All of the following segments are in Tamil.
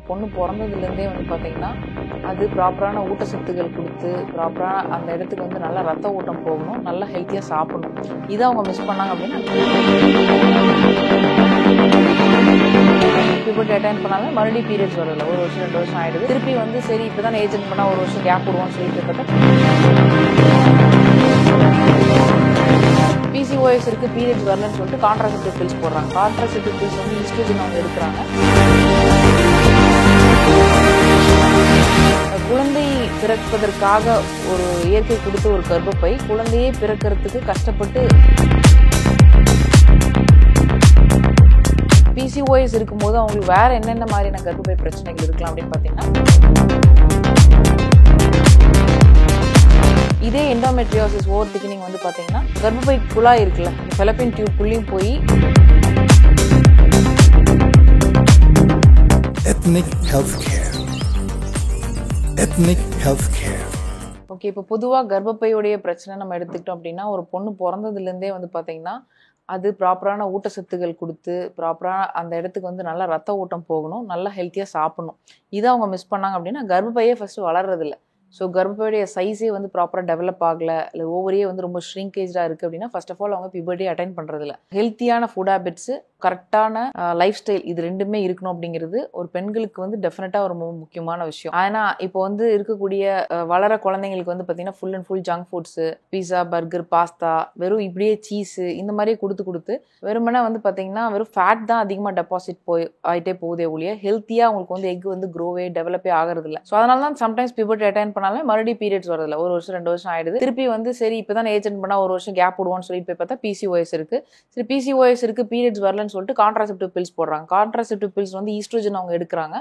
பொண்ணு பிறந்ததுலேருந்தே வந்து பார்த்தீங்கன்னா அது ப்ராப்பரான ஊட்டச்சத்துக்கள் கொடுத்து ப்ராப்பராக அந்த இடத்துக்கு வந்து நல்லா ரத்த ஓட்டம் போகணும், நல்லா ஹெல்த்தியாக சாப்பிடணும். இதை அவங்க மிஸ் பண்ணாங்க அப்படின்னா பியூபர்ட்டி அட்டைன் பண்ணாலும் மறுபடியும் பீரியட்ஸ் வரல. 1 வருஷம் 2 வருஷம் ஆகிடுது. திருப்பி வந்து சரி இப்போ தான் ஏஜென்ட் பண்ணால் 1 வருஷம் கேப் விடுவோம்னு சொல்லிட்டு பார்த்தா பிசிஓஎஸ் இருக்குது, பீரியட்ஸ் வரலன்னு சொல்லிட்டு கான்ட்ராசெப்டிவ் பில்ஸ் போடுறாங்க. கான்ட்ராசெப்டிவ் பில்ஸ் வந்து ஈஸ்ட்ரோஜன் அவங்க எடுக்கிறாங்க. குழந்தை பிறப்பதற்காக ஒரு இயற்கை கொடுத்த ஒரு கர்ப்பப்பை குழந்தையே பிறக்கிறதுக்கு கஷ்டப்பட்டு பிசிஓஎஸ் இருக்கும்போது அவங்களுக்கு வேற என்னென்ன மாதிரியான கர்ப்பப்பை பிரச்சனைகள் இருக்கலாம் அப்படின்னு பார்த்தீங்கன்னா, இதே எண்டோமெட்ரியோசிஸ் ஓவர் திக்னிங் வந்து பார்த்தீங்கன்னா கர்ப்பப்பை குழாய் இருக்குல்ல, ஃபெலப்பியன் டியூப் குள்ளேயும் போய் Ethnic Healthcare. Ethnic Healthcare. Okay, இப்போ பொதுவாக கர்ப்பப்பையுடைய பிரச்சனை நம்ம எடுத்துக்கிட்டோம் அப்படின்னா, ஒரு பொண்ணு பிறந்ததுலேருந்தே வந்து பார்த்தீங்கன்னா அது ப்ராப்பரான ஊட்டச்சத்துக்கள் கொடுத்து ப்ராப்பராக அந்த இடத்துக்கு வந்து நல்லா ரத்த ஓட்டம் போகணும், நல்லா ஹெல்த்தியாக சாப்பிடணும். இதை அவங்க மிஸ் பண்ணாங்க அப்படின்னா கர்ப்பப்பையே ஃபஸ்ட்டு வளர்றதில்ல. ஸோ கர்ப்பப்பையுடைய சைஸே வந்து ப்ராப்பராக டெவலப் ஆகலை, இல்லை ஓவரியே வந்து ரொம்ப ஷ்ரிங்கேஜாக இருக்குது அப்படின்னா ஃபர்ஸ்ட் ஆஃப் ஆல் அவங்க பியூபர்ட்டி அட்டைன் பண்ணுறதில்ல. ஹெல்த்தியான ஃபுட் ஹேபிட்ஸு, கரெக்டான லைஃப் ஸ்டைல், இது ரெண்டுமே இருக்கணும் அப்படிங்கிறது ஒரு பெண்களுக்கு வந்து டெஃபினட்டாக ரொம்ப முக்கியமான விஷயம். ஆனால் இப்போ வந்து இருக்கக்கூடிய வளர குழந்தைங்களுக்கு வந்து பார்த்தீங்கன்னா full and full junk foods, pizza, burger, pasta, வெறும் இப்படியே சீஸு இந்த மாதிரியே கொடுத்து வெறுமனே வந்து பார்த்தீங்கன்னா வெறும் ஃபேட் தான் அதிகமாக டெபாசிட் ஆகிட்டே போகுதே ஒழிய ஹெல்த்தியாக அவங்களுக்கு வந்து எக் வந்து க்ரோவே டெவலப்பே ஆகிறதில்ல. ஸோ அதனால தான் சம்டைம்ஸ் பியூபர்ட்டி அட்டைன் பண்ணாலும் மறுபடியும் பீரியட்ஸ் வரதில்ல. 1 வருஷம் 2 வருஷம் ஆயிடுது. திருப்பி வந்து சரி இப்போ தான் ஏஜென்ட் பண்ணால் 1 வருஷம் கேப் விடுவோம்னு சொல்லிட்டு போய் பார்த்தா பிசிஓஎஸ் இருக்குது. சரி பிசிஓஎஸ் இருக்குது, பீரியட்ஸ் வரலன்னு சொல்லிட்டு கான்ட்ராசெப்டிவ் பில்ஸ் போடுறாங்க. கான்ட்ராசெப்டிவ் பில்ஸ் வந்து ஈஸ்ட்ரோஜன் அவங்க எடுக்கிறாங்க.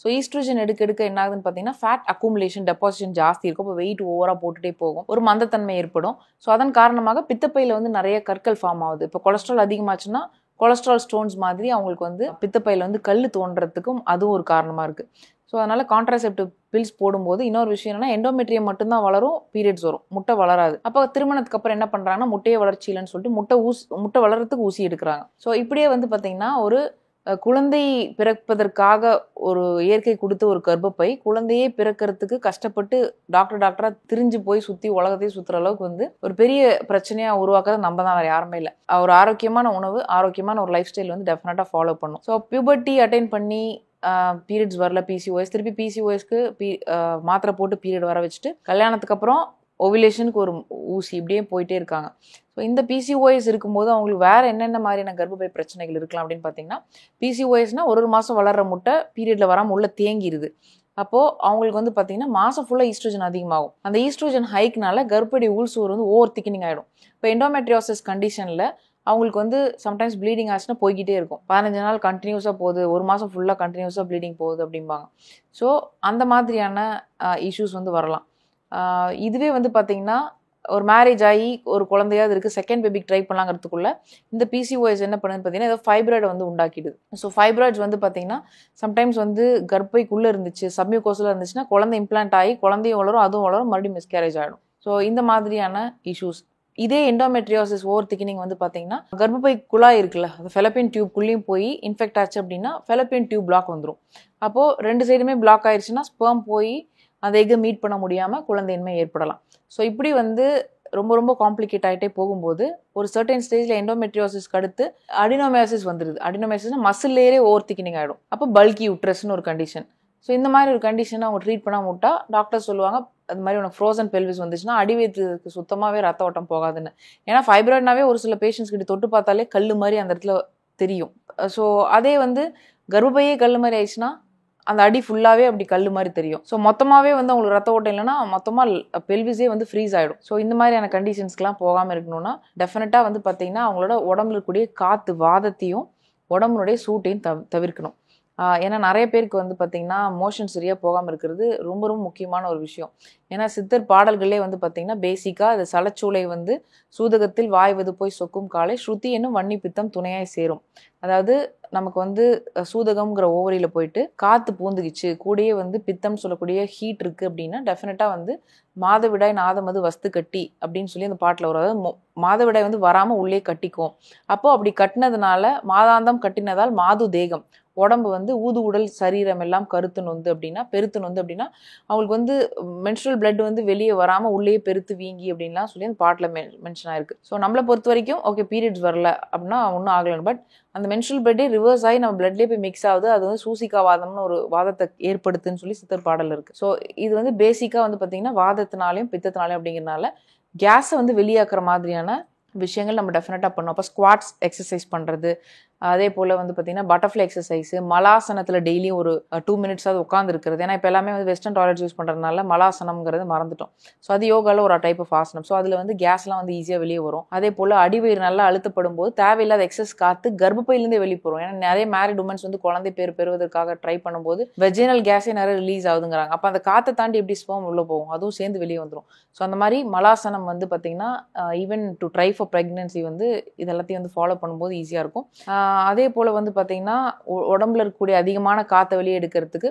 ஸோ ஈஸ்ட்ரோஜன் எடுக்க என்ன ஆகுதுன்னு பார்த்தீங்கன்னா ஃபேட் அக்குமுலேஷன், டெபாசிஷன் ஜாஸ்தி இருக்கும். இப்போ வெயிட் ஓவராக போட்டுட்டே போகும், ஒரு மந்தத்தன்மை ஏற்படும். ஸோ அதன் காரணமாக பித்தப்பையில் வந்து நிறைய கற்கள் ஃபார்ம் ஆகுது. இப்போ கொலஸ்ட்ரால் அதிகமாச்சுன்னா கொலஸ்ட்ரால் ஸ்டோன்ஸ் மாதிரி அவங்களுக்கு வந்து பித்தப்பையில் வந்து கல் தோன்றதுக்கும் அதுவும் ஒரு காரணமாக இருக்குது. ஸோ அதனால் கான்ட்ராசெப்டிவ் பில்ஸ் போடும்போது இன்னொரு விஷயம் என்னன்னா எண்டோமெட்ரியம் மட்டும்தான் வளரும், பீரியட்ஸ் வரும், முட்டை வளராது. அப்போ திருமணத்துக்கு அப்புறம் என்ன பண்ணுறாங்கன்னா முட்டையை வளர்ச்சி இல்லைன்னு சொல்லிட்டு முட்டை வளர்றதுக்கு ஊசி எடுக்கிறாங்க. ஸோ இப்படியே வந்து பார்த்தீங்கன்னா ஒரு குழந்தை பிறப்பதற்காக ஒரு இயற்கை கொடுத்த ஒரு கர்ப்பப்பை குழந்தையே பிறக்கிறதுக்கு கஷ்டப்பட்டு டாக்டராக திரிஞ்சு போய் சுற்றி உலகத்தையே சுற்றுற அளவுக்கு வந்து ஒரு பெரிய பிரச்சனையாக உருவாக்குறது நம்ம தான், வேறு யாருமே இல்லை. ஒரு ஆரோக்கியமான உணவு, ஆரோக்கியமான ஒரு லைஃப் ஸ்டைல் வந்து டெஃபினட்டாக ஃபாலோ பண்ணும். ஸோ பியூபர்ட்டி அட்டைன் பண்ணி பீரியட்ஸ் வரல, பிசிஓஎஸ், திருப்பி பிசிஓஎஸ்க்கு மாத்திரை போட்டு பீரியட் வர வச்சுட்டு கல்யாணத்துக்கு அப்புறம் ஓவிலேஷனுக்கு ஒரு ஊசி, இப்படியே போயிட்டே இருக்காங்க. ஸோ இந்த பிசிஓஎஸ் இருக்கும்போது அவங்களுக்கு வேற என்னென்ன மாதிரியான கர்ப்பப்பை பிரச்சனைகள் இருக்கலாம் அப்படின்னு பார்த்தீங்கன்னா, பிசிஓஎஸ்னா ஒரு மாதம் வளர்ற முட்டை பீரியட்ல வராமல் உள்ள தேங்கிடுது. அப்போது அவங்களுக்கு வந்து பார்த்தீங்கன்னா மாதம் ஃபுல்லாக ஈஸ்ட்ரோஜன் அதிகமாகும். அந்த ஈஸ்ட்ரோஜன் ஹைக்னால கர்ப்பப்பை உள்சுவர் வந்து ஓவர் திக்னிங் ஆகிடும். இப்போ எண்டோமெட்ரியோசிஸ் கண்டிஷனில் அவங்களுக்கு வந்து சம்டைம்ஸ் ப்ளீடிங் ஆச்சுன்னா போய்கிட்டே இருக்கும். 15 நாள் கண்டினியூஸாக போகுது, 1 மாதம் ஃபுல்லாக கண்டினியூஸாக ப்ளீடிங் போகுது அப்படிம்பாங்க. ஸோ அந்த மாதிரியான இஷ்யூஸ் வந்து வரலாம். இதுவே வந்து பார்த்தீங்கன்னா ஒரு மேரேஜ் ஆகி ஒரு குழந்தையாவது இருக்குது, செகண்ட் பேபிக்கு ட்ரை பண்ணலாங்கிறதுக்குள்ள இந்த பிசிஓஎஸ் என்ன பண்ணுதுன்னு பார்த்தீங்கன்னா ஏதோ ஃபைப்ராய்டை வந்து உண்டாக்கிடுது. ஸோ ஃபைப்ராய்ட்ஸ் வந்து பார்த்தீங்கன்னா சம்டைம்ஸ் வந்து கர்ப்பைக்குள்ளே இருந்துச்சு, சப்மியூகோஸில் இருந்துச்சுன்னா குழந்தை இம்ப்ளான்ட் ஆகி குழந்தையும் வளரும், அதுவும் வளரும், மறுபடியும் மிஸ்கேரேஜ் ஆகிடும். ஸோ இந்த மாதிரியான இஷ்யூஸ். இதே எண்டோமெட்ரியோசிஸ் ஓவர் திக்னிங் வந்து பார்த்தீங்கன்னா கர்ப்பப்பை குழாய் இருக்குல்ல, அந்த ஃபெலப்பியன் டியூப் குள்ளேயும் போய் இன்ஃபெக்ட் ஆச்சு அப்படின்னா ஃபெலப்பியன் டியூப் பிளாக் வந்துடும். அப்போது 2 சைடுமே பிளாக் ஆயிடுச்சுன்னா ஸ்பெர்ம் போய் அந்த எக்கை மீட் பண்ண முடியாமல் குழந்தையின்மை ஏற்படலாம். ஸோ இப்படி வந்து ரொம்ப ரொம்ப காம்ப்ளிகேட் ஆகிட்டே போகும்போது ஒரு சர்டன் ஸ்டேஜில் எண்டோமெட்ரியோசிஸ்க்கு அடுத்து அடினோமயோசிஸ் வந்துடுது. அடினோமயோசிஸ்னா மசில் லேயரே ஓவர் திக்னிங் ஆகிடும். அப்போ பல்கி யூட்ரஸ்னு ஒரு கண்டிஷன். ஸோ இந்த மாதிரி ஒரு கண்டிஷனை அவங்க ட்ரீட் பண்ணாமல் விட்டா டாக்டர் சொல்லுவாங்க அது மாதிரி உனக்கு ஃப்ரோசன் பெல்விஸ் வந்துச்சுன்னா அடிவயத்துக்கு சுத்தமாகவே ரத்த ஓட்டம் போகாதுன்னு. ஏன்னா ஃபைப்ராய்ட்னாவே ஒரு சில பேஷண்ட்ஸ் கிட்ட தொட்டு பார்த்தாலே கல் மாதிரி அந்த இடத்துல தெரியும். ஸோ அதே வந்து கர்ப்பப்பையே கல் மாதிரி ஆயிடுச்சுன்னா அந்த அடி ஃபுல்லாகவே அப்படி கல் மாதிரி தெரியும். ஸோ மொத்தமாகவே வந்து அவங்களுக்கு ரத்த ஓட்டம் இல்லைன்னா மொத்தமாக பெல்விஸே வந்து ஃப்ரீஸ் ஆகிடும். ஸோ இந்த மாதிரியான கண்டிஷன்ஸ்க்கெலாம் போகாமல் இருக்கணும்னா டெஃபினட்டாக வந்து பார்த்தீங்கன்னா அவங்களோட உடம்புல இருக்கக்கூடிய காற்று வாதத்தையும் உடம்புனுடைய சூட்டையும் தவிர்க்கணும். ஏன்னா நிறைய பேருக்கு வந்து பார்த்திங்கன்னா மோஷன் சரியாக போகாமல் இருக்கிறது ரொம்ப ரொம்ப முக்கியமான ஒரு விஷயம். ஏன்னா சித்தர் பாடல்களே வந்து பார்த்திங்கன்னா பேசிக்காக அது சலச்சூளை வந்து சூதகத்தில் வாய்வது போய் சொக்கும் காலை ஸ்ருதி என்னும் வன்னி பித்தம் துணையாய் சேரும். அதாவது நமக்கு வந்து சூதகம்ங்கிற ஓவரியில் போயிட்டு காற்று பூந்துக்குச்சு, கூடயே வந்து பித்தம்னு சொல்லக்கூடிய ஹீட் இருக்குது அப்படின்னா டெஃபினட்டாக வந்து மாதவிடாய் நாதமது வஸ்து கட்டி அப்படின்னு சொல்லி அந்த பாட்டில் வரும். அதாவது மாதவிடாய் வந்து வராமல் உள்ளே கட்டிக்கும். அப்போது அப்படி கட்டினதுனால மாதாந்தம் கட்டினதால் மாது தேகம், உடம்பு வந்து ஊது உடல் சரீரம் எல்லாம் கருத்து நொந்து அப்படின்னா பெருத்து நொந்து அப்படின்னா அவங்களுக்கு வந்து மென்ஸ்ட்ரல் பிளட் வந்து வெளியே வராமல் உள்ளே பெருத்து வீங்கி அப்படின்லாம் சொல்லி அந்த பாட்டில் மென்ஷன் ஆயிருக்கு. ஸோ நம்மளை பொறுத்த வரைக்கும் ஓகே பீரியட்ஸ் வரல அப்படின்னா ஒன்றும் ஆகலை, பட் அந்த மென்ஸ்ட்ரல் பிளட்டே ரிவர்ஸ் ஆகி நம்ம பிளட்லேயே போய் மிக்ஸ் ஆகுது, அது வந்து சூசிகா வாதம்னு ஒரு வாதத்தை ஏற்படுத்துன்னு சொல்லி சித்தர் பாடல் இருக்குது. ஸோ இது வந்து பேசிக்காக வந்து பார்த்திங்கன்னா வாதத்தினாலையும் பித்தத்தினாலையும் அப்படிங்கிறனால கேஸை வந்து வெளியாக்குற மாதிரியான விஷயங்கள் நம்ம டெஃபினட்டாக பண்ணோம். அப்போ ஸ்குவாட்ஸ் எக்ஸசைஸ் பண்ணுறது, அதே போல் வந்து பார்த்திங்கன்னா பட்டர்ஃப்ளை எக்ஸசைஸு, மலாசனத்தில் டெய்லியும் ஒரு 2 minutes உட்காந்து இருக்கிறது. ஏன்னா இப்போ எல்லாமே வந்து வெஸ்டர்ன் டாய்லெட்ஸ் யூஸ் பண்ணுறதுனால மலாசனம்ங்கிறது மறந்துட்டோம். ஸோ அது யோகாவில் ஒரு டைப் ஆஃப் ஆசனம். ஸோ அதில் வந்து கேஸ்லாம் வந்து ஈஸியாக வெளியே வரும். அதே போல் அடிவயிறு நல்லா அழுத்தப்படும் போது தேவையில்லாத எக்ஸஸ் காற்று கர்ப்பப்பையிலேருந்தே வெளியே போகிறோம். ஏன்னா நிறைய மேரிட் உமன்ஸ் வந்து குழந்தை பெறுவதற்காக ட்ரை பண்ணும்போது வெஜினல் கேஸே நிறைய ரிலீஸ் ஆகுதுங்கிறாங்க. அப்போ அந்த காற்றை தாண்டி எப்படி ஸ்பெர்ம் உள்ளே போகும், அதுவும் சேர்ந்து வெளியே வந்துடும். ஸோ அந்த மாதிரி மலாசனம் வந்து பார்த்திங்கன்னா even to try for pregnancy வந்து இதெல்லாத்தையும் வந்து ஃபாலோ பண்ணும்போது ஈஸியாக இருக்கும். அதே போல் வந்து பார்த்திங்கன்னா உடம்புல இருக்கக்கூடிய அதிகமான காற்றை வெளியே எடுக்கிறதுக்கு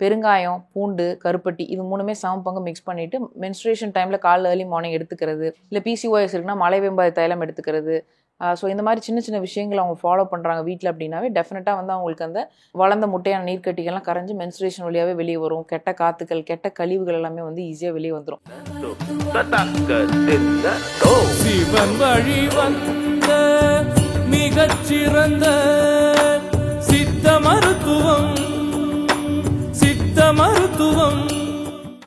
பெருங்காயம், பூண்டு, கருப்பட்டி இது 3மே சம பங்கு மிக்ஸ் பண்ணிவிட்டு மென்ஸ்ட்ரேஷன் டைமில் காலைல ஏர்லி மார்னிங் எடுத்துக்கிறது, இல்லை பிசிஓஎஸ் இருக்குன்னா மலைவேம்பாய் தைலம் எடுத்துக்கிறது. ஸோ இந்த மாதிரி சின்ன சின்ன விஷயங்கள் அவங்க ஃபாலோ பண்ணுறாங்க வீட்டில் அப்படின்னாவே டெஃபினட்டாக வந்து அவங்களுக்கு அந்த வளர்ந்த முட்டையான நீர்க்கட்டிகள்லாம் கரைஞ்சி மென்ஸ்ட்ரேஷன் வழியாகவே வெளியே வரும். கெட்ட காற்றுகள், கெட்ட கழிவுகள் எல்லாமே வந்து ஈஸியாக வெளியே வந்துடும். சிவன் வழி வந்த மிகச்சிறந்த